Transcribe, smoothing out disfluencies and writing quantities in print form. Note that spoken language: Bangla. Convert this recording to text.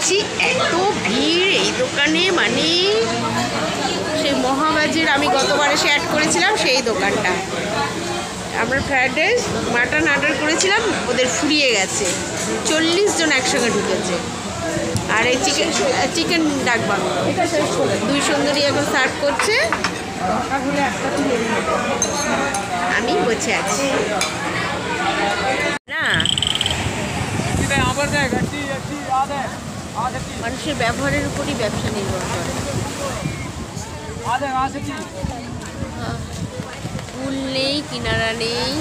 যাচ্ছি, এত ভিড় এই দোকানে, মানে সেই মহাবাজির আমি গতবার এসে অ্যাড করেছিলাম সেই দোকানটা। আমরা ফ্রায়েড রাইস মাটন অর্ডার করেছিলাম, ওদের ফুরিয়ে গেছে, 40 জন একসঙ্গে ঢুকেছে। আর এই চিকেন ডাকবাং 2 সুন্দরী এখন সার্ভ করছে, আমি বসে আছি না। মানুষের ব্যবহারের উপরই ব্যবসা নির্ভর করে। ফুল নেই, কিনারা নেই,